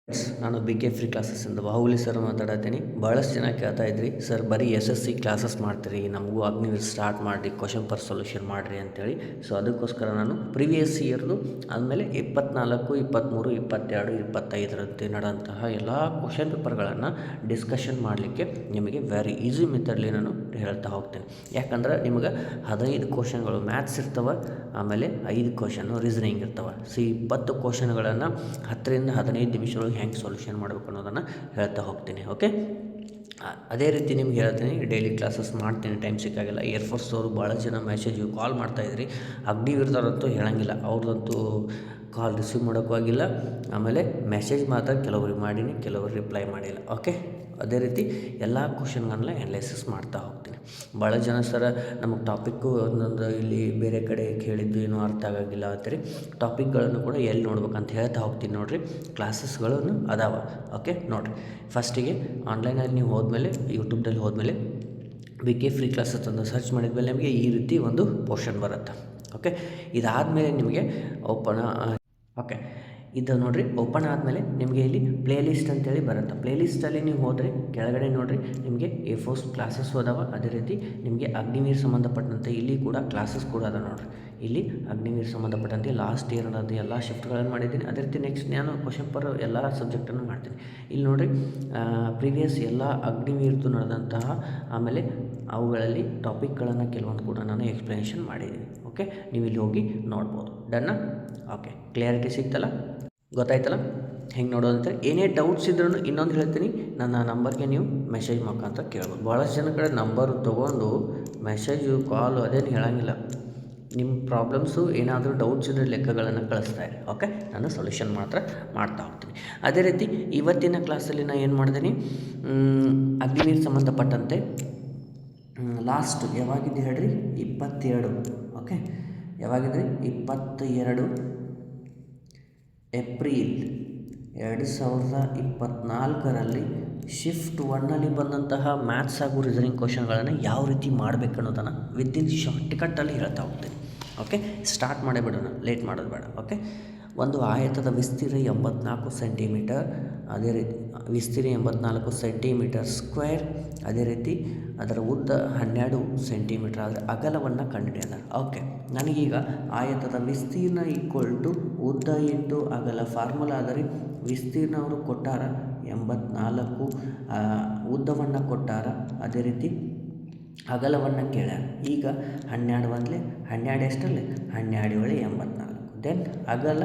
ನಾನು B K free ಕ್ಲಾಸಸ್ಸಿಂದ Bahubali sir ಮಾತಾಡತ್ತೀನಿ. ಭಾಳಷ್ಟು ಜನ ಕೇಳ್ತಾ ಇದ್ರಿ, ಸರ್ ಬರೀ SSC ಕ್ಲಾಸಸ್ ಮಾಡ್ತೀರಿ, ನಮಗೂ ಅಗ್ನಿವೀರ್ ಸ್ಟಾರ್ಟ್ ಮಾಡಿರಿ, ಕ್ವಶನ್ ಪರ್ ಸೊಲ್ಯೂಷನ್ ಮಾಡಿರಿ ಅಂತೇಳಿ. ಸೊ ಅದಕ್ಕೋಸ್ಕರ ನಾನು ಪ್ರಿವಿಯಸ್ ಇಯರ್ದು ಆದಮೇಲೆ 24, 23, 22, 25ರಂತೆ ನಡೆದಂತಹ ಎಲ್ಲ ಕ್ವಶನ್ ಪೇಪರ್ಗಳನ್ನು ಡಿಸ್ಕಷನ್ ಮಾಡಲಿಕ್ಕೆ ನಿಮಗೆ ವೆರಿ ಈಸಿ ಮೆಥಡ್ಲಿ ನಾನು ಹೇಳ್ತಾ ಹೋಗ್ತೇನೆ. ಯಾಕಂದ್ರೆ ನಿಮ್ಗೆ 15 ಕ್ವಶನ್ಗಳು ಮ್ಯಾಥ್ಸ್ ಇರ್ತವೆ, ಆಮೇಲೆ 5 ಕ್ವಶನು ರೀಸನಿಂಗ್ ಇರ್ತವೆ. ಸೊ 20 ಕ್ವಶನ್ಗಳನ್ನು 10ರಿಂದ 15 ನಿಮಿಷದೊಳಗೆ ಹೆಂಗೆ ಸೊಲ್ಯೂಷನ್ ಮಾಡಬೇಕು ಅನ್ನೋದನ್ನು ಹೇಳ್ತಾ ಹೋಗ್ತೀನಿ. ಓಕೆ, ಅದೇ ರೀತಿ ನಿಮ್ಗೆ ಹೇಳ್ತೀನಿ, ಡೈಲಿ ಕ್ಲಾಸಸ್ ಮಾಡ್ತೀನಿ ಟೈಮ್ ಸಿಕ್ಕಾಗೆಲ್ಲ. ಏರ್ಫೋರ್ಸ್ ಅವರು ಭಾಳ ಜನ ಮೆಸೇಜು ಕಾಲ್ ಮಾಡ್ತಾಯಿದ್ರಿ. ಅಗ್ನಿವೀರ್ದವ್ರಂತೂ ಹೇಳೋಂಗಿಲ್ಲ, ಅವ್ರದ್ದಂತೂ ಕಾಲ್ ರಿಸೀವ್ ಮಾಡೋಕ್ಕೂ ಆಗಿಲ್ಲ. ಆಮೇಲೆ ಮೆಸೇಜ್ ಮಾತ್ರ ಕೆಲವ್ರಿಗೆ ಮಾಡೀನಿ, ಕೆಲವ್ರಿಗೆ ರಿಪ್ಲೈ ಮಾಡಿಲ್ಲ. ಓಕೆ, ಅದೇ ರೀತಿ ಎಲ್ಲ ಕ್ವಶನ್ಗಳನ್ನ ಅನಲೈಸಿಸ್ ಮಾಡ್ತಾ ಹೋಗ್ತೀನಿ. ಭಾಳ ಜನ ಸರ ನಮಗೆ ಟಾಪಿಕ್ಕು ಒಂದೊಂದು ಇಲ್ಲಿ ಬೇರೆ ಕಡೆ ಕೇಳಿದ್ದು ಏನೂ ಅರ್ಥ ಆಗೋಂಗಿಲ್ಲ ಅಂತೀರಿ. ಟಾಪಿಕ್ಗಳನ್ನು ಕೂಡ ಎಲ್ಲಿ ನೋಡ್ಬೇಕಂತ ಹೇಳ್ತಾ ಹೋಗ್ತೀನಿ. ನೋಡಿರಿ, ಕ್ಲಾಸಸ್ಗಳನ್ನು ಅದಾವೆ. ಓಕೆ, ನೋಡಿರಿ, ಫಸ್ಟಿಗೆ ಆನ್ಲೈನಲ್ಲಿ ನೀವು ಹೋದ್ಮೇಲೆ, ಯೂಟ್ಯೂಬ್ದಲ್ಲಿ ಹೋದ್ಮೇಲೆ ಬಿ ಕೆ ಫ್ರೀ ಕ್ಲಾಸಸ್ ಅಂತ ಸರ್ಚ್ ಮಾಡಿದ್ಮೇಲೆ ನಿಮಗೆ ಈ ರೀತಿ ಒಂದು ಪೋರ್ಷನ್ ಬರುತ್ತೆ. ಓಕೆ, ಇದಾದಮೇಲೆ ನಿಮಗೆ ಓಕೆ, ಇದು ನೋಡಿರಿ, ಓಪನ್ ಆದಮೇಲೆ ನಿಮಗೆ ಇಲ್ಲಿ ಪ್ಲೇ ಲಿಸ್ಟ್ ಅಂತೇಳಿ ಬರುತ್ತೆ. ಪ್ಲೇ ಲಿಸ್ಟಲ್ಲಿ ನೀವು ಹೋದರೆ ಕೆಳಗಡೆ ನೋಡಿರಿ, ನಿಮಗೆ A4 ಕ್ಲಾಸಸ್ ಅದಾವೆ. ಅದೇ ರೀತಿ ನಿಮಗೆ ಅಗ್ನಿವೀರ್ ಸಂಬಂಧಪಟ್ಟಂತೆ ಇಲ್ಲಿ ಕೂಡ ಕ್ಲಾಸಸ್ ಕೂಡ ಅದ ನೋಡಿರಿ. ಇಲ್ಲಿ ಅಗ್ನಿವೀರ್ ಸಂಬಂಧಪಟ್ಟಂತೆ ಲಾಸ್ಟ್ ಇಯರ್ ಅನ್ನೋದು ಎಲ್ಲ ಶಿಫ್ಟ್ಗಳನ್ನು ಮಾಡಿದ್ದೀನಿ. ಅದೇ ರೀತಿ ನೆಕ್ಸ್ಟ್ ನಾನು ಕ್ವಶನ್ ಪರ್ ಎಲ್ಲ ಸಬ್ಜೆಕ್ಟನ್ನು ಮಾಡ್ತೀನಿ. ಇಲ್ಲಿ ನೋಡಿರಿ, ಪ್ರೀವಿಯಸ್ ಎಲ್ಲ ಅಗ್ನಿವೀರ್ದು ನಡೆದಂತಹ ಆಮೇಲೆ ಅವುಗಳಲ್ಲಿ ಟಾಪಿಕ್ಗಳನ್ನು ಕೆಲವೊಂದು ಕೂಡ ನಾನು ಎಕ್ಸ್ಪ್ಲನೇಷನ್ ಮಾಡಿದ್ದೀನಿ. ಓಕೆ, ನೀವು ಇಲ್ಲಿ ಹೋಗಿ ನೋಡ್ಬೋದು. ಡನ್ನ? ಓಕೆ, ಕ್ಲಿಯಾರಿಟಿ ಸಿಗ್ತಲ್ಲ, ಗೊತ್ತಾಯ್ತಲ್ಲ ಹೆಂಗೆ ನೋಡೋದು ಅಂತ. ಏನೇ ಡೌಟ್ಸ್ ಇದ್ರೂ ಇನ್ನೊಂದು ಹೇಳ್ತೀನಿ, ನನ್ನ ನಂಬರ್ಗೆ ನೀವು ಮೆಸೇಜ್ ಮುಖಾಂತರ ಕೇಳ್ಬೋದು. ಭಾಳಷ್ಟು ಜನ ಕಡೆ ನಂಬರು ತೊಗೊಂಡು ಮೆಸೇಜು ಕಾಲು ಅದೇನು ಹೇಳೋಂಗಿಲ್ಲ. ನಿಮ್ಮ ಪ್ರಾಬ್ಲಮ್ಸು ಏನಾದರೂ ಡೌಟ್ಸ್ ಇದ್ದರೆ ಲೆಕ್ಕಗಳನ್ನು ಕಳಿಸ್ತಾ ಇರಿ. ಓಕೆ, ನಾನು ಸೊಲ್ಯೂಷನ್ ಮಾತ್ರ ಮಾಡ್ತಾ ಹೋಗ್ತೀನಿ. ಅದೇ ರೀತಿ ಇವತ್ತಿನ ಕ್ಲಾಸಲ್ಲಿ ನಾನು ಏನು ಮಾಡಿದ್ದೀನಿ, ಅಗ್ನಿವೀರ್ ಸಂಬಂಧಪಟ್ಟಂತೆ ಲಾಸ್ಟ್ ಯಾವಾಗಿದ್ದು ಹೇಳ್ರಿ, 22. ಓಕೆ, ಯಾವಾಗಿದ್ರಿ, 22 ಏಪ್ರಿಲ್ 2024ರಲ್ಲಿ ಶಿಫ್ಟ್ 1ನಲ್ಲಿ ಬಂದಂತಹ ಮ್ಯಾಥ್ಸ್ ಹಾಗೂ ರೀಸನಿಂಗ್ ಕ್ವಶನ್ಗಳನ್ನು ಯಾವ ರೀತಿ ಮಾಡಬೇಕು ಅನ್ನೋದನ್ನು ವಿದಿನ್ ಶಾರ್ಟ್ಕಟ್ಟಲ್ಲಿ ಹೇಳ್ತಾ ಹೋಗ್ತೀನಿ. ಓಕೆ, ಸ್ಟಾರ್ಟ್ ಮಾಡೇ ಬಿಡೋಣ, ಲೇಟ್ ಮಾಡೋದು ಬೇಡ. ಓಕೆ, ಒಂದು ಆಯತದ ವಿಸ್ತೀರ್ಣ 84 ಸೆಂಟಿಮೀಟರ್, ಅದೇ ರೀತಿ ವಿಸ್ತೀರ್ಣ 84 ಸೆಂಟಿಮೀಟರ್ ಸ್ಕ್ವೇರ್. ಅದೇ ರೀತಿ ಅದರ ಉದ್ದ 12 ಸೆಂಟಿಮೀಟರ್ ಆದರೆ ಅಗಲವನ್ನು ಕಂಡುಹಿಡಿಯೋಣ. ಓಕೆ, ನನಗೀಗ ಆಯತದ ವಿಸ್ತೀರ್ಣ = ಉದ್ದ ಇಂಟು ಅಗಲ ಫಾರ್ಮುಲಾ ಆದರೆ ವಿಸ್ತೀರ್ಣ ಅವರು ಕೊಟ್ಟಾರ 84, ಉದ್ದವನ್ನು ಕೊಟ್ಟಾರ, ಅದೇ ರೀತಿ ಅಗಲವನ್ನು ಕೇಳ್ಯಾರ. ಈಗ 12 ಒಂದಲೇ 12 ಎಷ್ಟಲ್ಲೇ 12 × 84, ದೆನ್ ಅಗಲ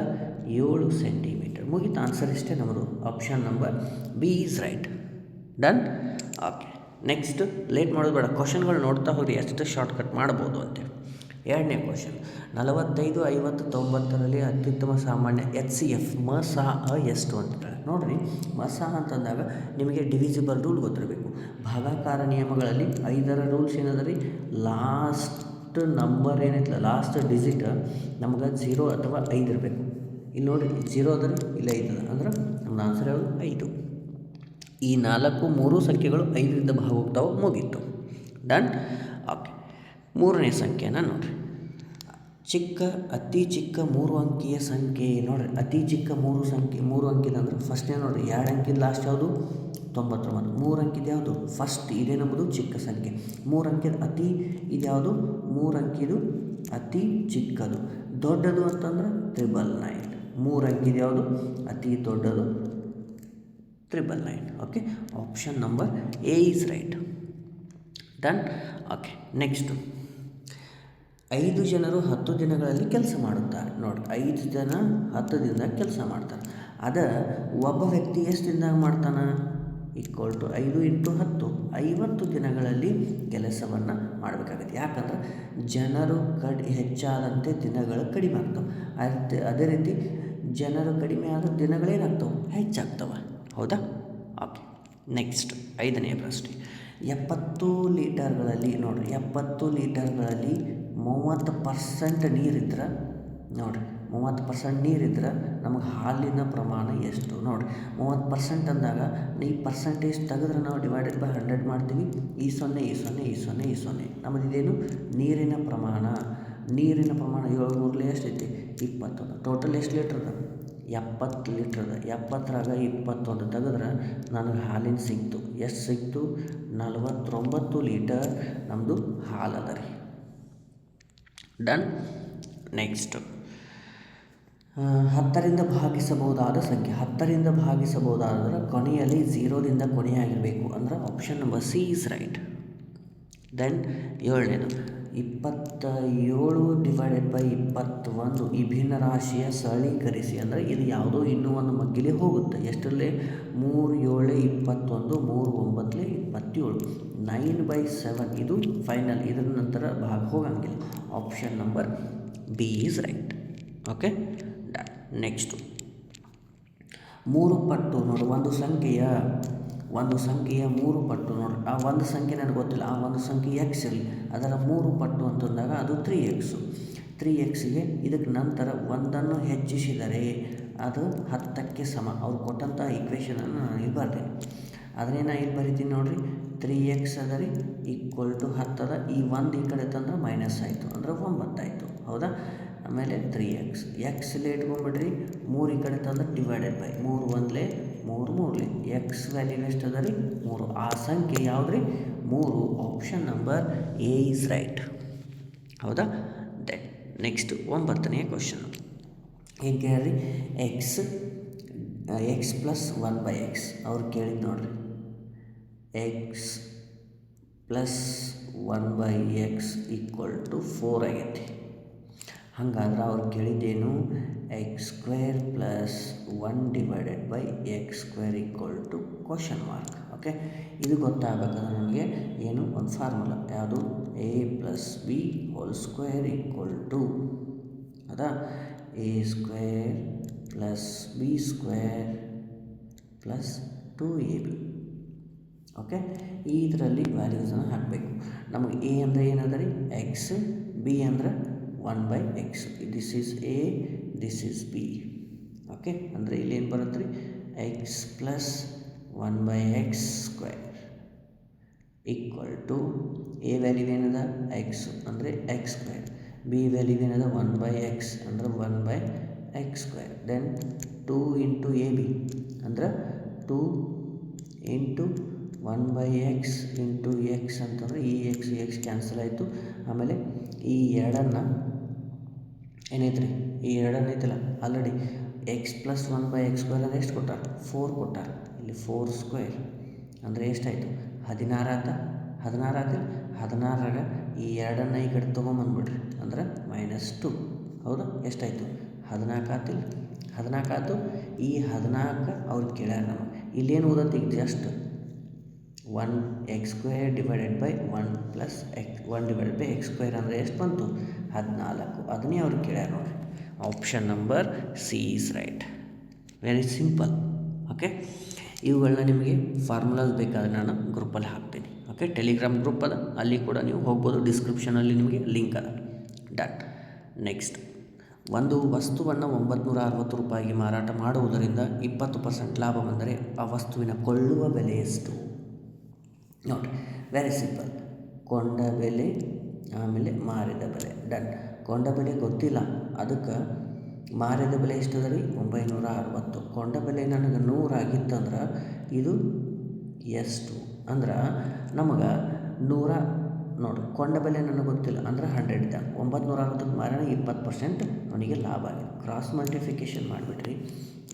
7 ಸೆಂಟಿಮೀಟರ್. ಮುಗಿತು, ಆನ್ಸರ್ ಇಷ್ಟೇ ನಮ್ಮದು. Option number B is right. Done? Okay, next late ಮಾಡೋದು ಬೇಡ, ಕ್ವಶನ್ಗಳು ನೋಡ್ತಾ ಹೋಗಿ ಎಷ್ಟು ಶಾರ್ಟ್ಕಟ್ ಮಾಡ್ಬೋದು ಅಂತೇಳಿ. ಎರಡನೇ ಕ್ವಶನ್, 45, 50, 90ರಲ್ಲಿ ಅತ್ಯುತ್ತಮ ಸಾಮಾನ್ಯ HCF ಎಷ್ಟು ಅಂತ ನೋಡಿರಿ. ಅಂತಂದಾಗ ನಿಮಗೆ ಡಿವಿಸಿಬಲ್ ರೂಲ್ ಗೊತ್ತಿರಬೇಕು. ಭಾಗಾಕಾರ ನಿಯಮಗಳಲ್ಲಿ 5ರ ರೂಲ್ಸ್ ಏನದ ರೀ, ಲಾಸ್ಟ್ ನಂಬರ್ ಏನೈತಲ್ಲ, ಲಾಸ್ಟ್ ಡಿಜಿಟ್ ನಮ್ಗೆ 0 ಅಥವಾ 5 ಇರಬೇಕು. ಇಲ್ಲಿ ನೋಡಿರಿ, 0 ಅದ ರೀ, ಇಲ್ಲಿ 5 ಅದ, ಅಂದ್ರೆ ನಮ್ದು ಆನ್ಸರ್ ಯಾವುದು, 5. ಈ 3 ಸಂಖ್ಯೆಗಳು 5ರಿಂದ ಭಾಗ ಹೋಗ್ತಾವೆ, ಮುಗೀತು. ಡನ್? ಓಕೆ, ಮೂರನೇ ಸಂಖ್ಯೆನ ನೋಡಿರಿ, ಅತಿ ಚಿಕ್ಕ 3 ಅಂಕಿಯ ಸಂಖ್ಯೆ. ನೋಡಿರಿ, ಅತಿ ಚಿಕ್ಕ 3 ಅಂಕಿದಂದ್ರೆ ಫಸ್ಟ್ನೇ ನೋಡಿರಿ, 2 ಅಂಕಿದ ಲಾಸ್ಟ್ ಯಾವುದು, 99. 3 ಅಂಕಿದ ಯಾವುದು, ಫಸ್ಟ್ ಇದೇ ನಮ್ಮದು ಚಿಕ್ಕ ಸಂಖ್ಯೆ. 3 ಅಂಕಿದ ಅತಿ ಇದು ಯಾವುದು, 3 ಅಂಕಿದು ಅತಿ ಚಿಕ್ಕದು. ದೊಡ್ಡದು ಅಂತಂದ್ರೆ 999. 3 ಅಂಕಿದ ಯಾವುದು, ಅತಿ ದೊಡ್ಡದು 999. Okay, option number A is right. Done? Okay, next 5 ಜನರು 10 ದಿನಗಳಲ್ಲಿ ಕೆಲಸ ಮಾಡುತ್ತಾರೆ. ನೋಡಿ, 5 ಜನ 10 ದಿನದಾಗ ಕೆಲಸ ಮಾಡ್ತಾರೆ. ಒಬ್ಬ ವ್ಯಕ್ತಿ ಎಷ್ಟು ದಿನದಾಗ ಮಾಡ್ತಾನೆ, = 5 × 10, 50 ದಿನಗಳಲ್ಲಿ ಕೆಲಸವನ್ನು ಮಾಡಬೇಕಾಗುತ್ತೆ. ಯಾಕಂದ್ರೆ ಜನರು ಹೆಚ್ಚಾದಂತೆ ದಿನಗಳು ಕಡಿಮೆ ಆಗ್ತವೆ. ಅದೇ ರೀತಿ ಜನರು ಕಡಿಮೆ ಆದ ದಿನಗಳೇನಾಗ್ತವೆ, ಹೆಚ್ಚಾಗ್ತವೆ. ಹೌದಾ? ಓಕೆ, ನೆಕ್ಸ್ಟ್ 5ನೇ ಪ್ರಶ್ನೆ, 70 ಲೀಟರ್ಗಳಲ್ಲಿ ನೋಡಿರಿ, 70 ಲೀಟರ್ಗಳಲ್ಲಿ 30% ನೀರಿದ್ರೆ, ನೋಡಿರಿ 30% ನೀರಿದ್ರೆ ನಮಗೆ ಹಾಲಿನ ಪ್ರಮಾಣ ಎಷ್ಟು? ನೋಡಿರಿ, 30% ಅಂದಾಗ ಈ ಪರ್ಸೆಂಟೇಜ್ ತೆಗೆದ್ರೆ ನಾವು ಡಿವೈಡೆಡ್ ಬೈ 100 ಮಾಡ್ತೀವಿ. ಈ 0 ಈ 0 ಈ 0 ಈ 0. ನಮ್ಮದು ಇದೇನು, ನೀರಿನ ಪ್ರಮಾಣ 7 ಎಷ್ಟೈತಿ, 20. ಟೋಟಲ್ ಎಷ್ಟು ಲೀಟ್ರ್ ಅದ, 70 ಲೀಟ್ರದ 70ರಾಗ 21 ತೆಗೆದ್ರೆ ನನಗೆ ಹಾಲಿನ ಸಿಕ್ತು. ಎಷ್ಟು ಸಿಕ್ತು? 49 ಲೀಟರ್ ನಮ್ಮದು ಹಾಲು ಅದ ರೀ. ಡನ್. ನೆಕ್ಸ್ಟು 10ರಿಂದ ಭಾಗಿಸಬಹುದಾದ ಸಂಖ್ಯೆ. 10ರಿಂದ ಭಾಗಿಸಬಹುದಾದ್ರೆ ಕೊನೆಯಲ್ಲಿ 0ದಿಂದ ಕೊನೆಯಾಗಿರಬೇಕು. ಅಂದ್ರೆ option number C is right. Then 7ನೇದು 27 ಡಿವೈಡೆಡ್ ಬೈ 21 ಈ ಭಿನ್ನ ರಾಶಿಯ ಸರಳೀಕರಿಸಿ. ಅಂದರೆ ಇದು ಯಾವುದೋ ಇನ್ನೂ ಒಂದು ಮಗ್ಗಿಲೆ ಹೋಗುತ್ತೆ. ಎಷ್ಟರಲ್ಲಿ? 3 7 21 3 9 27 9/7 ಇದು ಫೈನಲ್. ಇದರ ನಂತರ ಭಾಗ ಹೋಗಂಗಿಲ್ಲ. Option number B is right. Okay done. Next 3 ಪಟ್ಟು ನೋಡಿ, ಒಂದು ಸಂಖ್ಯೆಯ 3 ಪಟ್ಟು ನೋಡಿ. ಆ ಒಂದು ಸಂಖ್ಯೆ ನನಗೆ ಗೊತ್ತಿಲ್ಲ, ಆ ಒಂದು ಸಂಖ್ಯೆ ಎಕ್ಸ್ ಇರಲಿ, ಅದರ 3 ಪಟ್ಟು ಅಂತಂದಾಗ ಅದು 3x. 3xಗೆ ಇದಕ್ಕೆ ನಂತರ ಒಂದನ್ನು ಹೆಚ್ಚಿಸಿದರೆ ಅದು 10ಕ್ಕೆ ಸಮ. ಅವ್ರು ಕೊಟ್ಟಂಥ ಈಕ್ವೇಷನನ್ನು ನಾನು ಇಲ್ಲಿ ಬರ್ತೀನಿ. ಅದನ್ನೇ ಇಲ್ಲಿ ಬರಿತೀನಿ ನೋಡಿರಿ. 3x ಅದ ರೀ ಈಕ್ವಲ್ ಟು 10 ಅದ. ಈ 1 ಈ ಕಡೆ ತಂದ್ರೆ ಮೈನಸ್ ಆಯಿತು, ಅಂದ್ರೆ 9 ಆಯಿತು. ಹೌದಾ? ಆಮೇಲೆ 3x ಎಕ್ಸ್ಲೇ ಇಟ್ಕೊಂಡ್ಬಿಡ್ರಿ. 3 ಈ ಕಡೆ ತಂದ್ರೆ ಡಿವೈಡೆಡ್ ಬೈ 3 1 3 3 ಎಕ್ಸ್ ವ್ಯಾಲ್ಯೂ ಎಷ್ಟು ಅದ ರೀ? 3. ಆ ಸಂಖ್ಯೆ ಯಾವ್ದು ರೀ? 3. Option number A is right. ಹೌದಾ? ದೆನ್ ನೆಕ್ಸ್ಟ್ 9ನೇ ಕ್ವಶನ್ ಏನು ಕೇಳ್ರಿ? ಎಕ್ಸ್ ಪ್ಲಸ್ 1/x ಅವ್ರು ಕೇಳಿದ್ದು ನೋಡ್ರಿ. X plus 1/x equal to 4 ಆಗೈತಿ. ಹಾಗಾದ್ರೆ ಅವ್ರು ಕೇಳಿದ್ದೇನು? x² plus 1 divided by x² equal to question mark. Okay, ಇದು ಗೊತ್ತಾಗಬೇಕಂದ್ರೆ ನಮಗೆ ಏನು ಒಂದು ಫಾರ್ಮುಲಾ, ಯಾವುದು? a plus B whole square equal to ಅದಾ a² plus b² plus 2ab. Okay, ಇದರಲ್ಲಿ ವ್ಯಾಲ್ಯೂಸನ್ನು ಹಾಕಬೇಕು. ನಮಗೆ a ಅಂದರೆ ಏನದ ರೀ? ಎಕ್ಸ್, ಬಿ ಅಂದರೆ 1/x. This is a, this is b. Okay, ಅಂದರೆ ಇಲ್ಲಿ ಏನು ಬರುತ್ತೆ ರೀ? X plus 1/x² equal to a value ಏನದ? ಎಕ್ಸ್ ಅಂದರೆ x², b ವ್ಯಾಲ್ಯೂ ಏನದ? 1/x ಅಂದರೆ 1/x². ದೆನ್ 2 ಇಂಟು ab ಅಂದ್ರೆ 2 ಇಂಟು 1/x ಇಂಟು x ಅಂತಂದರೆ ಈ x ಕ್ಯಾನ್ಸಲ್ ಆಯಿತು. ಆಮೇಲೆ ಈ ಎರಡನ್ನು ಏನೈತೆ ರೀ? ಈ ಎರಡನ್ನು ಐತಲ್ಲ ಆಲ್ರೆಡಿ ಎಕ್ಸ್ ಪ್ಲಸ್ 1/x² ಅಂದರೆ ಎಷ್ಟು ಕೊಟ್ಟಾರ? 4 ಕೊಟ್ಟಾರ. ಇಲ್ಲಿ 4² ಅಂದರೆ ಎಷ್ಟಾಯಿತು? 16 ಆತ. 16 ಆತ. 16ರಾಗ ಈ ಎರಡನ್ನು ಈ ಕಡೆ ತೊಗೊಂಬಂದ್ಬಿಡ್ರಿ, ಅಂದ್ರೆ -2. ಹೌದಾ? ಎಷ್ಟಾಯಿತು? 14 ಆತಿಲ್ಲ. 14 ಆಯ್ತು. ಈ 14 ಅವ್ರು ಕೇಳ್ಯಾರ ನಮಗೆ. ಇಲ್ಲೇನು ಓದತ್ತೆ ಈಗ? Just 1x² divided by 1 divided by x² ಅಂದರೆ ಎಷ್ಟು ಬಂತು? 14. ಅದನ್ನೇ ಅವ್ರು ಕೇಳ್ಯಾರ ನೋಡಿರಿ. Option number C is right. Very simple. Okay, ಇವುಗಳನ್ನ ನಿಮಗೆ ಫಾರ್ಮುಲಾಸ್ ಬೇಕಾದರೆ ನಾನು ಗ್ರೂಪಲ್ಲಿ ಹಾಕ್ತೀನಿ. ಓಕೆ, ಟೆಲಿಗ್ರಾಮ್ ಗ್ರೂಪ್ ಅದ, ಅಲ್ಲಿ ಕೂಡ ನೀವು ಹೋಗ್ಬೋದು. ಡಿಸ್ಕ್ರಿಪ್ಷನಲ್ಲಿ ನಿಮಗೆ ಲಿಂಕ್ ಅದ. ಡನ್. ನೆಕ್ಸ್ಟ್, ಒಂದು ವಸ್ತುವನ್ನು 960 ರೂಪಾಯಿಗೆ ಮಾರಾಟ ಮಾಡುವುದರಿಂದ 20% ಲಾಭ ಬಂದರೆ ಆ ವಸ್ತುವಿನ ಕೊಳ್ಳುವ ಬೆಲೆ ಎಷ್ಟು? ನೋಡಿ, ವೆರಿ ಸಿಂಪಲ್. ಕೊಂಡ ಬೆಲೆ ಆಮೇಲೆ ಮಾರಿದ ಬೆಲೆ. ಡನ್. ಕೊಂಡ ಬೆಲೆ ಗೊತ್ತಿಲ್ಲ, ಅದಕ್ಕೆ ಮಾರಿದ ಬೆಲೆ ಎಷ್ಟದ ರೀ? 960. ಕೊಂಡ ಬೆಲೆ ನನಗೆ 100 ಆಗಿತ್ತಂದ್ರೆ ಇದು ಎಷ್ಟು ಅಂದ್ರೆ ನಮಗೆ 100 ನೋಡಿ. ಕೊಂಡ ಬೆಲೆ ನನಗೆ ಗೊತ್ತಿಲ್ಲ ಅಂದ್ರೆ 100 ಇದೆ. 960ಕ್ಕೆ ಮಾರೋಣ 20% ಅವನಿಗೆ ಲಾಭ ಆಗಿದೆ. ಕ್ರಾಸ್ ಮಲ್ಟಿಫಿಕೇಷನ್ ಮಾಡಿಬಿಟ್ರಿ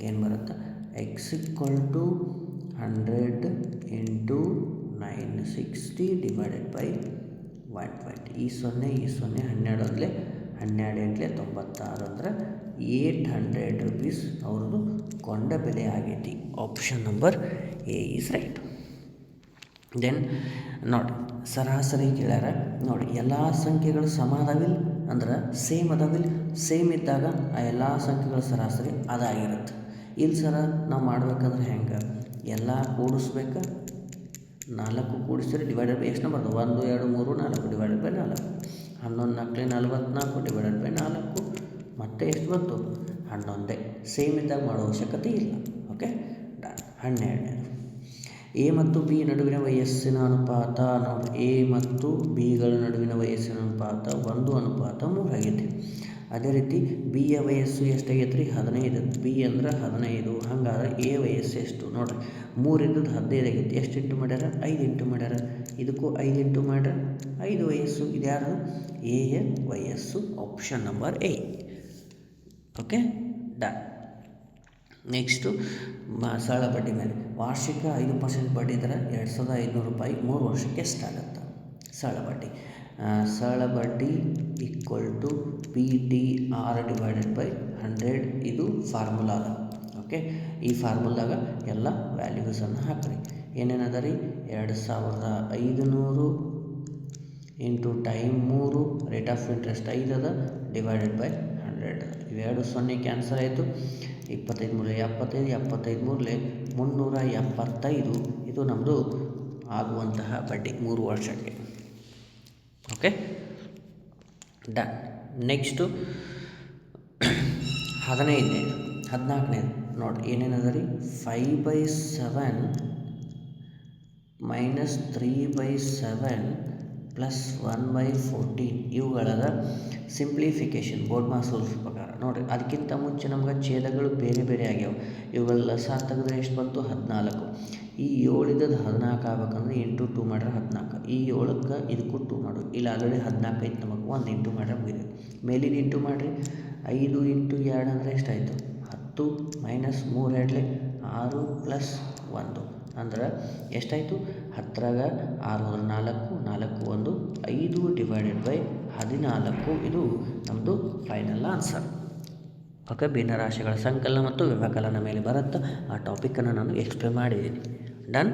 ಏನು ಬರುತ್ತೆ? X equal to 100 into 960 divided by 120. ಈ 0 12 ಅಂದರೆ 12 96 ಅಂದರೆ 800 rupees ಅವ್ರದ್ದು ಕೊಂಡ ಬೆಲೆ ಆಗೈತಿ. Option number A is right. Then ನೋಡಿ, ಸರಾಸರಿ ಕೇಳ್ಯಾರ. ನೋಡಿ, ಎಲ್ಲ ಸಂಖ್ಯೆಗಳು ಸಮ ಅದಾವಿಲ್ಲ ಅಂದ್ರೆ ಸೇಮ್ ಅದಾವಿಲ್ಲ. ಸೇಮ್ ಇದ್ದಾಗ ಆ ಎಲ್ಲ ಸಂಖ್ಯೆಗಳ ಸರಾಸರಿ ಅದಾಗಿರುತ್ತೆ. ಇಲ್ಲಿ ಸರ ನಾವು ಮಾಡ್ಬೇಕಂದ್ರೆ ಹೆಂಗೆ? ಎಲ್ಲ ಕೂಡಿಸ್ಬೇಕು. 4 ಕೂಡಿಸಿದ್ರೆ ಡಿವೈಡೆಡ್ ಬೈ ಎಷ್ಟು ಬರ್ತದೆ? 1 2 3 4 ಡಿವೈಡೆಡ್ ಬೈ 4. 11 4 44 divided by 4. ಮತ್ತೆ ಎಷ್ಟು ಬಂತು? 11. ಸೇಮ್ ಇದ್ದಾಗ ಮಾಡೋ ಅವಶ್ಯಕತೆ ಇಲ್ಲ. Okay, done. 12. ಎ ಮತ್ತು ಬಿ ನಡುವಿನ ವಯಸ್ಸಿನ ಅನುಪಾತ ನೋಡಿ. ಎ ಮತ್ತು ಬಿಗಳ ನಡುವಿನ ವಯಸ್ಸಿನ ಅನುಪಾತ 1:3 ಆಗೈತಿ. ಅದೇ ರೀತಿ ಬಿ ಯ ವಯಸ್ಸು ಎಷ್ಟಾಗೈತೆ ರೀ 15. ಬಿ ಅಂದ್ರೆ 15. ಹಂಗಾದ್ರೆ ಎ ವಯಸ್ಸು ಎಷ್ಟು ನೋಡಿರಿ, 3 ಇದ್ದದ್ದು 15 ಆಗೈತಿ. ಎಷ್ಟು ಇಂಟು ಮಾಡ್ಯಾರ? 5 ಇಂಟು ಮಾಡ್ಯಾರ. ಇದಕ್ಕೂ 5 ಇಂಟು ಮಾಡ್ರೆ 5 ವಯಸ್ಸು. ಇದು ಯಾರು? ಎ ಯ ವಯಸ್ಸು. Option number A. Okay, done. Next ಸರಳ ಬಡ್ಡಿ ಮೇಲೆ ವಾರ್ಷಿಕ 5% ಬಡ್ಡಿ ದರ 2500 ರೂಪಾಯಿ 3 ವರ್ಷಕ್ಕೆ ಎಷ್ಟಾಗುತ್ತೆ? ಸರಳ ಬಡ್ಡಿ equal to PTR divided by 100. ಇದು ಫಾರ್ಮುಲಾ ಅದ. ಓಕೆ, ಈ ಫಾರ್ಮುಲಾಗ ಎಲ್ಲ ವ್ಯಾಲ್ಯೂಸನ್ನು ಹಾಕ್ರಿ. ಏನೇನದ ರೀ? 2500 into time 3, rate of interest 5 ಅದ, ಡಿವೈಡೆಡ್ ಬೈ 100. ಇವೆರಡು 0 ಕ್ಯಾನ್ಸಲ್ ಆಯಿತು. 25 ಮೂರಲೆ 75, 75 ಮೂರಲೆ 375. ಇದು ನಮ್ಮದು ಆಗುವಂತಹ ಬಡ್ಡಿ 3 ವರ್ಷಕ್ಕೆ. Okay, done. ನೆಕ್ಸ್ಟು 15ನೇದು 14ನೇದು ನೋಡಿ ಏನೇನದ ರೀ? 5/7 ಮೈನಸ್ 3/7 ಪ್ಲಸ್ 1/14. ಇವುಗಳದ ಸಿಂಪ್ಲಿಫಿಕೇಷನ್ ಬೋರ್ಡ್ ಮಾಸ್ ರೂಲ್ಸ್ ಪ್ರಕಾರ ನೋಡಿರಿ. ಅದಕ್ಕಿಂತ ಮುಂಚೆ ನಮ್ಗೆ ಛೇದಗಳು ಬೇರೆ ಬೇರೆ ಆಗ್ಯಾವ. ಇವುಗಳೆಲ್ಲ ಲಸ ತೆಗೆದ್ರೆ ಎಷ್ಟು ಬಂತು? 14. ಈ 7 ಇದ್ದದ್ದು 14 ಆಗ್ಬೇಕಂದ್ರೆ ಇಂಟು 2 ಮಾಡ್ರೆ 14. ಈ 7ಕ್ಕೆ ಇದಕ್ಕೂ 2 ಮಾಡು. ಇಲ್ಲಿ ಆಲ್ರೆಡಿ 14 ಐತೆ ನಮಗೆ, 1 ಇಂಟು ಮಾಡ್ರೆ ಮುಗಿದು. ಮೇಲಿನ ಇಂಟು ಮಾಡಿರಿ. 5 ಇಂಟು 2 ಅಂದರೆ ಎಷ್ಟಾಯಿತು? 10 ಮೈನಸ್ 3 2 6 ಪ್ಲಸ್ 1 ಅಂದ್ರೆ ಎಷ್ಟಾಯಿತು? 10ರಾಗ 6 4 4 1 5 ಡಿವೈಡೆಡ್ ಬೈ 14. ಇದು ನಮ್ಮದು ಫೈನಲ್ ಆನ್ಸರ್. ಓಕೆ, ಭಿನ್ನರಾಶಿಗಳ ಸಂಕಲನ ಮತ್ತು ವ್ಯವಕಲನ ಮೇಲೆ ಬರುತ್ತೆ. ಆ ಟಾಪಿಕನ್ನು ನಾನು ಎಕ್ಸ್ಪ್ಲೇನ್ ಮಾಡಿದ್ದೀನಿ. ಡನ್.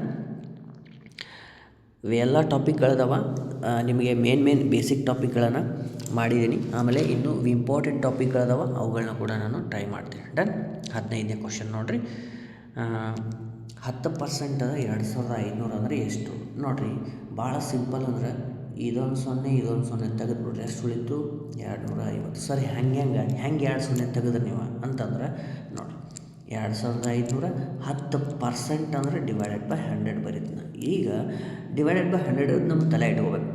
ಇವೆಲ್ಲ ಟಾಪಿಕ್ಗಳದಾವ. ನಿಮಗೆ ಮೇನ್ ಬೇಸಿಕ್ ಟಾಪಿಕ್ಗಳನ್ನು ಮಾಡಿದ್ದೀನಿ. ಆಮೇಲೆ ಇನ್ನೂ ಇಂಪಾರ್ಟೆಂಟ್ ಟಾಪಿಕ್ಗಳದಾವ, ಅವುಗಳನ್ನ ಕೂಡ ನಾನು ಟ್ರೈ ಮಾಡ್ತೀನಿ. ಡನ್. 15ನೇ ಕ್ವಶನ್ ನೋಡಿರಿ. 10% ಅದ 2500 ಅಂದರೆ ಎಷ್ಟು? ನೋಡಿರಿ, ಭಾಳ ಸಿಂಪಲ್ ಅಂದ್ರೆ ಇದೊಂದು 0 ಇದೊಂದು 0 ತೆಗೆದುಬಿಡ್ರಿ. ಎಷ್ಟು ಉಳಿತು? 250. ಸರಿ, ಹೆಂಗೆ 2 0 ತೆಗೆದ್ರಿ ನೀವು ಅಂತಂದ್ರೆ ನೋಡಿ, 2500 10% ಅಂದರೆ ಡಿವೈಡೆಡ್ ಬೈ 100 ಬರೀತೀನಿ. ಈಗ ಡಿವೈಡೆಡ್ ಬೈ 100 ನಮ್ಗೆ ತಲೆ ಇಟ್ಕೋಬೇಕು.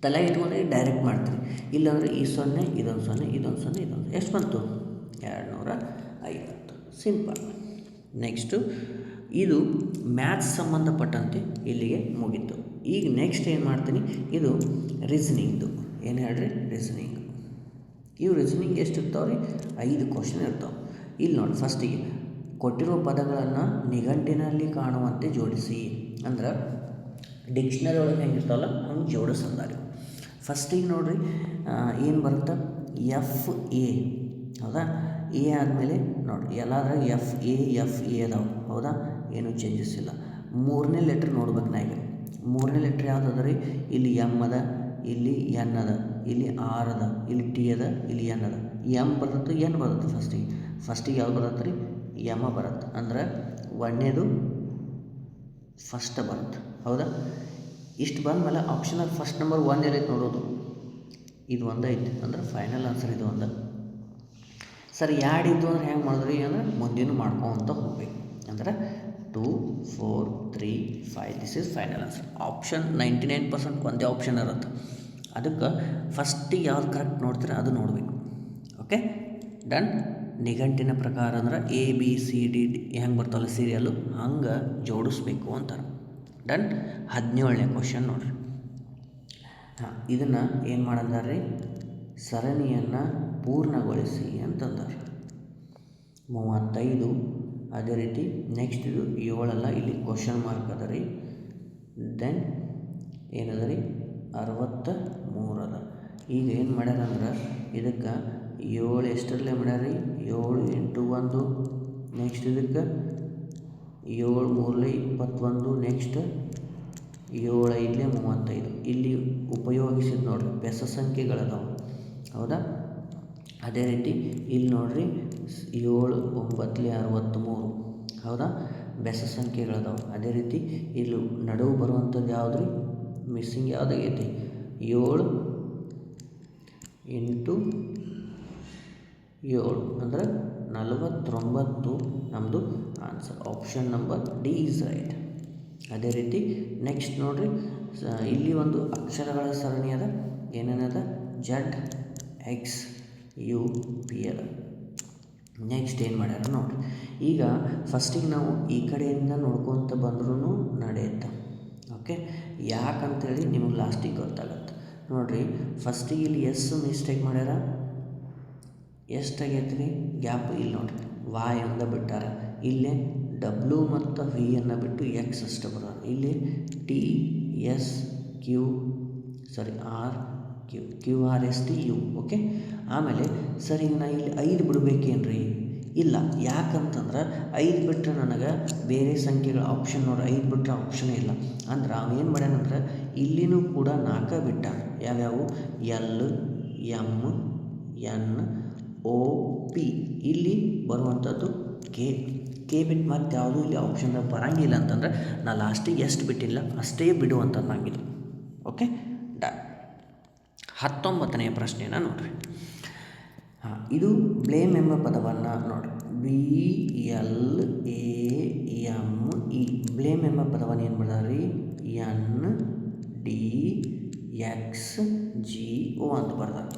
ತಲೆ ಇಟ್ಕೊಂಡ್ರೆ ಡೈರೆಕ್ಟ್ ಮಾಡ್ತೀರಿ. ಇಲ್ಲಾಂದರೆ ಈ 0 ಇದೊಂದು 0 ಇದೊಂದು 0 ಇದೊಂದು ಎಷ್ಟು ಬಂತು? 250. ಸಿಂಪಲ್. ನೆಕ್ಸ್ಟು ಇದು ಮ್ಯಾಥ್ಸ್ ಸಂಬಂಧಪಟ್ಟಂತೆ ಇಲ್ಲಿಗೆ ಮುಗೀತು. ಈಗ ನೆಕ್ಸ್ಟ್ ಏನು ಮಾಡ್ತೀನಿ? ಇದು ರೀಸನಿಂಗ್ದು. ಏನು ಹೇಳ್ರಿ? ರೀಸನಿಂಗ್. ಇವು ರೀಸನಿಂಗ್ ಎಷ್ಟು ಇರ್ತಾವೆ ರೀ? 5 ಕ್ವಶನ್ ಇರ್ತಾವೆ. ಇಲ್ಲಿ ನೋಡಿ, ಫಸ್ಟಿಗೆ ಕೊಟ್ಟಿರೋ ಪದಗಳನ್ನು ನಿಘಂಟಿನಲ್ಲಿ ಕಾಣುವಂತೆ ಜೋಡಿಸಿ. ಅಂದ್ರೆ ಡಿಕ್ಷನರಿ ಒಳಗೆ ಹೆಂಗಿರ್ತಾವಲ್ಲ ಹಂಗೆ ಜೋಡಿಸಂದಾರಿ. ಫಸ್ಟಿಗೆ ನೋಡಿರಿ ಏನು ಬರುತ್ತೆ? FA. ಹೌದಾ? ಎ ಆದಮೇಲೆ ನೋಡಿ ಎಲ್ಲಾದ್ರಾಗ FA ಅದಾವೆ. ಹೌದಾ? ಏನೂ ಚೇಂಜಸ್ ಇಲ್ಲ. 3ನೇ ಲೆಟ್ರ್ ನೋಡ್ಬೇಕು ನಾ. ಈಗ 3ನೇ ಲೆಟ್ರ್ ಯಾವ್ದು ಅದ ರೀ? ಇಲ್ಲಿ M ಅದ, ಇಲ್ಲಿ N ಅದ, ಇಲ್ಲಿ R ಅದ, ಇಲ್ಲಿ T ಅದ, ಇಲ್ಲಿ N ಅದ. M ಬರ್ತದೆ, N ಬರುತ್ತೆ. ಫಸ್ಟಿಗೆ ಯಾವ್ದು ಬರುತ್ತೆ ರೀ? M ಬರುತ್ತೆ. ಅಂದ್ರೆ 1ನೇದು ಫಸ್ಟ್ ಬರುತ್ತೆ. ಹೌದಾ? ಇಷ್ಟು ಬಂದಮೇಲೆ ಆಪ್ಷನಲ್ಲಿ ಫಸ್ಟ್ ನಂಬರ್ 1 ಎಲ್ಲೈತೆ ನೋಡೋದು. ಇದು ಒಂದು ಐತಿ ಅಂದ್ರೆ ಫೈನಲ್ ಆನ್ಸರ್ ಇದು ಒಂದು. ಸರ್ ಯಾಡಿದ್ದು ಅಂದ್ರೆ ಹೆಂಗೆ ಮಾಡಿದ್ರಿ ಅಂದ್ರೆ ಮುಂದಿನ ಮಾಡ್ಕೊತ ಹೋಗ್ಬೇಕು. ಅಂದ್ರೆ 2 4 3 5 this is final answer. Option 99% ಒಂದೇ ಆಪ್ಷನ್ ಇರುತ್ತೆ. ಅದಕ್ಕೆ ಫಸ್ಟಿಗೆ ಯಾವ್ದು ಕರೆಕ್ಟ್ ನೋಡ್ತೀರ ಅದು ನೋಡಬೇಕು. Okay, done. ನಿಘಂಟಿನ ಪ್ರಕಾರ ಅಂದ್ರೆ ABCD ಹೆಂಗೆ ಬರ್ತಾವಲ್ಲ ಸೀರಿಯಲ್ಲು ಹಂಗೆ ಜೋಡಿಸ್ಬೇಕು ಅಂತಾರೆ. ಡನ್. 17ನೇ ಕ್ವಶನ್ ನೋಡಿರಿ. ಇದನ್ನು ಏನು ಮಾಡಂದಾರೆ ರೀ? ಸರಣಿಯನ್ನು ಪೂರ್ಣಗೊಳಿಸಿ ಅಂತಂದಾರೆ. 35. ಅದೇ ರೀತಿ ನೆಕ್ಸ್ಟ್ ಇದು 7 ಅಲ್ಲ, ಇಲ್ಲಿ ಕ್ವಶನ್ ಮಾರ್ಕ್ ಅದ ರೀ. ದೆನ್ ಏನದ ರೀ? 63 ಅದ. ಈಗ ಏನು ಮಾಡ್ಯಾರಂದ್ರೆ ಇದಕ್ಕೆ 7 ಎಷ್ಟರಲ್ಲೇ ಮಾಡ್ಯಾರ ರೀ? 7 ಇಂಟು 1. ನೆಕ್ಸ್ಟ್ ಇದಕ್ಕೆ 7 3 21. ನೆಕ್ಸ್ಟ್ 7 5 35. ಇಲ್ಲಿ ಉಪಯೋಗಿಸಿದ ನೋಡಿರಿ ಬೆಸ ಸಂಖ್ಯೆಗಳದಾವೆ. ಹೌದಾ? ಅದೇ ರೀತಿ ಇಲ್ಲಿ ನೋಡಿರಿ 7 9 63. ಹೌದಾ? ಬೆಸ ಸಂಖ್ಯೆಗಳದಾವೆ. ಅದೇ ರೀತಿ ಇಲ್ಲಿ ನಡುವು ಬರುವಂಥದ್ದು ಯಾವುದು ರೀ? ಮಿಸ್ಸಿಂಗ್ ಯಾವುದಾಗೈತಿ? 7 ಇಂಟು 7 ಅಂದರೆ 49 ನಮ್ಮದು answer. Option number D is right. ಅದೇ ರೀತಿ ನೆಕ್ಸ್ಟ್ ನೋಡಿರಿ, ಇಲ್ಲಿ ಒಂದು ಅಕ್ಷರಗಳ ಸರಣಿ ಅದ. ಏನೇನದ? ZX UPL. ನೆಕ್ಸ್ಟ್ ಏನು ಮಾಡ್ಯಾರ ನೋಡಿರಿ. ಈಗ ಫಸ್ಟಿಗೆ ನಾವು ಈ ಕಡೆಯಿಂದ ನೋಡ್ಕೊತ ಬಂದ್ರೂ ನಡೆಯುತ್ತೆ. ಓಕೆ, ಯಾಕಂತೇಳಿ ನಿಮಗೆ ಲಾಸ್ಟಿಗೆ ಗೊತ್ತಾಗತ್ತೆ ನೋಡಿರಿ. ಫಸ್ಟಿಗೆ ಇಲ್ಲಿ ಮಿಸ್ಟೇಕ್ ಮಾಡ್ಯಾರ, ಎಷ್ಟಾಗೈತೆ ರೀ ಗ್ಯಾಪ್ ಇಲ್ಲಿ ನೋಡಿರಿ, ವಾಯ್ ಅಂತ ಬಿಟ್ಟಾರ. ಇಲ್ಲೇ W ಮತ್ತು V ಅನ್ನು ಬಿಟ್ಟು X ಅಷ್ಟು ಬರೋದು. ಇಲ್ಲಿ QRSTU. ಓಕೆ, ಆಮೇಲೆ ಸರ್ ಈಗ ನಾ ಇಲ್ಲಿ 5 ಬಿಡ್ಬೇಕೇನ್ರಿ? ಇಲ್ಲ, ಯಾಕಂತಂದ್ರೆ 5 ಬಿಟ್ಟರೆ ನನಗೆ ಬೇರೆ ಸಂಖ್ಯೆಗಳ ಆಪ್ಷನ್ ನೋಡಿ, 5 ಬಿಟ್ಟರೆ ಆಪ್ಷನೇ ಇಲ್ಲ. ಅಂದ್ರೆ ಅವೇನು ಮಾಡ್ಯಾನಂದ್ರೆ ಇಲ್ಲಿನೂ ಕೂಡ 4 ಬಿಟ್ಟ. ಯಾವ್ಯಾವು? LMNOP. ಇಲ್ಲಿ ಬರುವಂಥದ್ದು ಕೆ ಬಿಟ್ಟು ಮತ್ತೆ ಯಾವುದೂ ಇಲ್ಲಿ ಆಪ್ಷನ್ದಾಗ ಬರೋಂಗಿಲ್ಲ. ಅಂತಂದ್ರೆ ನಾ ಲಾಸ್ಟಿಗೆ ಎಷ್ಟು ಬಿಟ್ಟಿಲ್ಲ ಅಷ್ಟೇ ಬಿಡುವಂಥದ್ದು ನಂಗಿಲ್ಲ. Okay, done. 19ನೇ ಪ್ರಶ್ನೆನ ನೋಡಿರಿ. ಇದು ಬ್ಲೇಮ್ ಎಂಬ ಪದವನ್ನು ನೋಡಿರಿ, BLAME. ಬ್ಲೇಮ್ ಎಂಬ ಪದವನ್ನು ಏನು ಮಾಡ್ದಾರಿ? NDXGO ಅಂತ ಬರ್ದಾರೆ.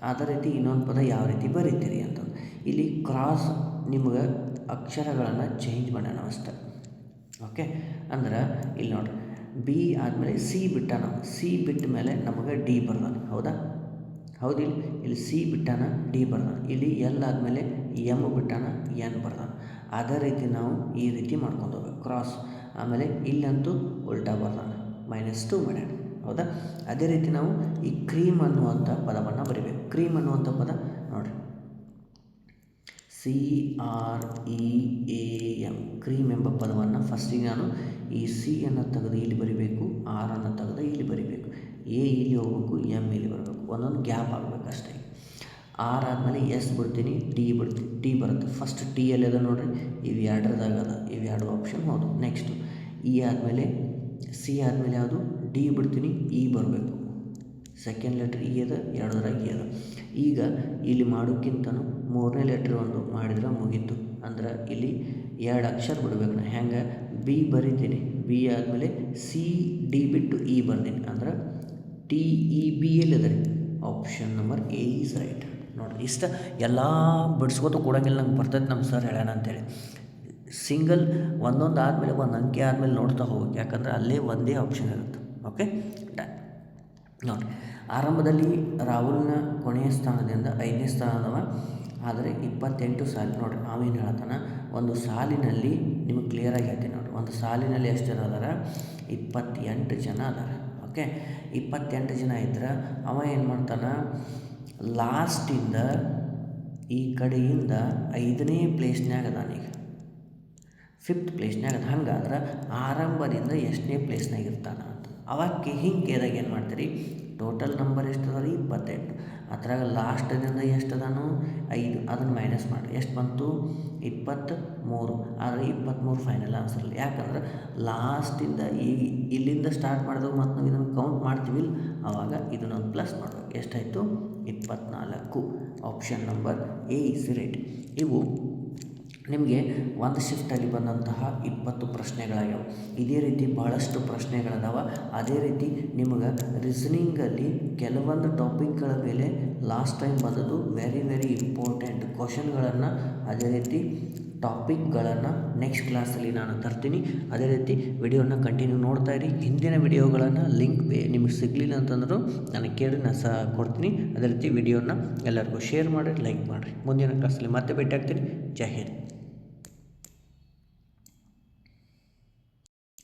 ಅದೇ ರೀತಿ ಇನ್ನೊಂದು ಪದ ಯಾವ ರೀತಿ ಬರೀತೀರಿ ಅಂತಂದು ಇಲ್ಲಿ ಕ್ರಾಸ್ ನಿಮ್ಗೆ ಅಕ್ಷರಗಳನ್ನು ಚೇಂಜ್ ಮಾಡೋಣ ಅಷ್ಟೆ. ಓಕೆ, ಅಂದ್ರೆ ಇಲ್ಲಿ ನೋಡಿರಿ, B ಆದಮೇಲೆ C ಬಿಟ್ಟಾನ. C ಬಿಟ್ಟ ಮೇಲೆ ನಮಗೆ D ಬರ್ದಾನ. ಹೌದಿಲ್ಲ? ಇಲ್ಲಿ C ಬಿಟ್ಟಾನ, D ಬರ್ದಾನ. ಇಲ್ಲಿ L ಆದಮೇಲೆ M ಬಿಟ್ಟಾನ, N ಬರ್ದಾನ. ಅದೇ ರೀತಿ ನಾವು ಈ ರೀತಿ ಮಾಡ್ಕೊಂಡು ಹೋಗ್ಬೇಕು ಕ್ರಾಸ್. ಆಮೇಲೆ ಇಲ್ಲಂತೂ ಉಲ್ಟಾ ಬರ್ದಾನ, -2 ಮಾಡ್ಯಾನ. ಹೌದಾ? ಅದೇ ರೀತಿ ನಾವು ಈ ಕ್ರೀಮ್ ಅನ್ನುವಂಥ ಪದವನ್ನು ಬರಿಬೇಕು. ಕ್ರೀಮ್ ಅನ್ನುವಂಥ ಪದ ನೋಡಿರಿ, CREAM. ಕ್ರೀಮ್ ಎಂಬ ಪದವನ್ನು ಫಸ್ಟಿಗೆ ನಾನು ಈ C ಅನ್ನು ತೆಗೆದು ಇಲ್ಲಿ ಬರಿಬೇಕು, R ಅನ್ನು ತೆಗೆದು ಇಲ್ಲಿ ಬರಿಬೇಕು, A ಇಲ್ಲಿ ಹೋಗ್ಬೇಕು, M ಇಲ್ಲಿ ಬರಬೇಕು, ಒಂದೊಂದು ಗ್ಯಾಪ್ ಆಗಬೇಕಷ್ಟೇ. R ಆದಮೇಲೆ S ಬಿಡ್ತೀನಿ, T ಬಿಡ್ತೀನಿ, T ಬರುತ್ತೆ. ಫಸ್ಟ್ T ಎಲ್ಲಿ ಅದ ನೋಡಿರಿ, ಇವು ಎರಡರದಾಗದ, ಇವು 2 ಆಪ್ಷನ್ ಹೌದು. ನೆಕ್ಸ್ಟು E ಆದಮೇಲೆ C ಆದಮೇಲೆ ಯಾವುದು? D ಬಿಡ್ತೀನಿ, E ಬರಬೇಕು. ಸೆಕೆಂಡ್ ಲೆಟ್ರ್ E ಅದ, ಎರಡರಾಗ E ಅದ. ಈಗ ಇಲ್ಲಿ ಮಾಡೋಕ್ಕಿಂತನೂ 3ನೇ ಲೆಟ್ರ್ ಒಂದು ಮಾಡಿದ್ರೆ ಮುಗೀತು. ಅಂದ್ರೆ ಇಲ್ಲಿ 2 ಅಕ್ಷರ ಬಿಡ್ಬೇಕು. ನಾನು ಹೆಂಗೆ B ಬರಿತೀನಿ, B ಆದಮೇಲೆ C D ಬಿಟ್ಟು E ಬರ್ತೀನಿ. ಅಂದ್ರೆ TEB ಎಲ್ಲಿ ಅದ ರೀ? Option number A is right. ನೋಡಿರಿ, ಇಷ್ಟ ಎಲ್ಲ ಬಿಡಿಸ್ಕೋತ ಕೊಡೋಂಗಿಲ್ಲ, ನಂಗೆ ಬರ್ತೈತೆ ನಮ್ಮ ಸರ್ ಹೇಳ್ಯಾನ ಅಂತೇಳಿ. ಸಿಂಗಲ್ ಒಂದೊಂದು ಆದಮೇಲೆ ಒಂದು ಅಂಕೆ ಆದಮೇಲೆ ನೋಡ್ತಾ ಹೋಗ್ಬೇಕು, ಯಾಕಂದ್ರೆ ಅಲ್ಲೇ ಒಂದೇ ಆಪ್ಷನ್ ಇರುತ್ತೆ. Okay, done. ನೋಡಿ, ಆರಂಭದಲ್ಲಿ ರಾಹುಲ್ನ ಕೊನೆಯ ಸ್ಥಾನದಿಂದ 5ನೇ ಸ್ಥಾನದವ, ಆದರೆ 28 ಸಾಲು. ನೋಡಿರಿ, ಅವೇನು ಹೇಳ್ತಾನೆ, ಒಂದು ಸಾಲಿನಲ್ಲಿ ನಿಮಗೆ ಕ್ಲಿಯರಾಗಿ ಹೇಳ್ತೀನಿ ನೋಡಿರಿ, ಒಂದು ಸಾಲಿನಲ್ಲಿ ಎಷ್ಟು ಜನ ಅದಾರ? 28 ಜನ ಅದಾರ. ಓಕೆ, 28 ಜನ ಇದ್ರೆ ಅವ ಏನು ಮಾಡ್ತಾನೆ, ಲಾಸ್ಟಿಂದ ಈ ಕಡೆಯಿಂದ 5ನೇ ಪ್ಲೇಸ್ನ್ಯಾಗ ಅದಾನೀಗ, 5th ಪ್ಲೇಸ್ನ್ಯಾಗ ಅದ. ಹಂಗಾದ್ರೆ ಆರಂಭದಿಂದ ಎಷ್ಟನೇ ಪ್ಲೇಸ್ನಾಗ ಇರ್ತಾನೆ ಅಂತ ಅವಕ್ಕೆ ಹಿಂಗೆ ಕೇಳಿದಾಗ ಏನು ಮಾಡ್ತೀರಿ? ಟೋಟಲ್ ನಂಬರ್ ಎಷ್ಟು ಅದ ರೀ? 28. ಅದ್ರಾಗ ಲಾಸ್ಟದಿಂದ ಎಷ್ಟು ಅದಾನು? 5. ಅದನ್ನು ಮೈನಸ್ ಮಾಡಿ ಎಷ್ಟು ಬಂತು? 23. ಆದರೆ 23 ಫೈನಲ್ ಆನ್ಸರ್ ಇಲ್ಲ. ಯಾಕಂದ್ರೆ ಲಾಸ್ಟಿಂದ ಇಲ್ಲಿಂದ ಸ್ಟಾರ್ಟ್ ಮಾಡಿದಾಗ ಮತ್ತು ನಾವು ಇದನ್ನು ಕೌಂಟ್ ಮಾಡ್ತೀವಿ, ಆವಾಗ ಇದನ್ನೊಂದು ಪ್ಲಸ್ ಮಾಡಬೇಕು. ಎಷ್ಟಾಯಿತು? 24. Option number A is right. ಇವು ನಿಮಗೆ ಒಂದು ಶಿಫ್ಟಲ್ಲಿ ಬಂದಂತಹ 20 ಪ್ರಶ್ನೆಗಳಾಗ್ಯಾವ. ಇದೇ ರೀತಿ ಭಾಳಷ್ಟು ಪ್ರಶ್ನೆಗಳದಾವ. ಅದೇ ರೀತಿ ನಿಮಗೆ ರೀಸನಿಂಗಲ್ಲಿ ಕೆಲವೊಂದು ಟಾಪಿಕ್ಗಳ ಮೇಲೆ ಲಾಸ್ಟ್ ಟೈಮ್ ಬಂದದ್ದು ವೆರಿ ಇಂಪಾರ್ಟೆಂಟ್ ಕ್ವಶನ್ಗಳನ್ನು, ಅದೇ ರೀತಿ ಟಾಪಿಕ್ಗಳನ್ನು ನೆಕ್ಸ್ಟ್ ಕ್ಲಾಸಲ್ಲಿ ನಾನು ತರ್ತೀನಿ. ಅದೇ ರೀತಿ ವಿಡಿಯೋನ ಕಂಟಿನ್ಯೂ ನೋಡ್ತಾ ಇರಿ. ಹಿಂದಿನ ವಿಡಿಯೋಗಳನ್ನು ಲಿಂಕ್ ನಿಮಗೆ ಸಿಗಲಿಲ್ಲ ಅಂತಂದರೂ ನನಗೆ ಕೇಳಿ ನಾನು ಸಹ ಕೊಡ್ತೀನಿ. ಅದೇ ರೀತಿ ವಿಡಿಯೋನ ಎಲ್ಲರಿಗೂ ಶೇರ್ ಮಾಡಿ, ಲೈಕ್ ಮಾಡಿರಿ. ಮುಂದಿನ ಕ್ಲಾಸಲ್ಲಿ ಮತ್ತೆ ಭೇಟಿ ಆಗ್ತೀನಿ. ಜೈ ಹಿಂದ್.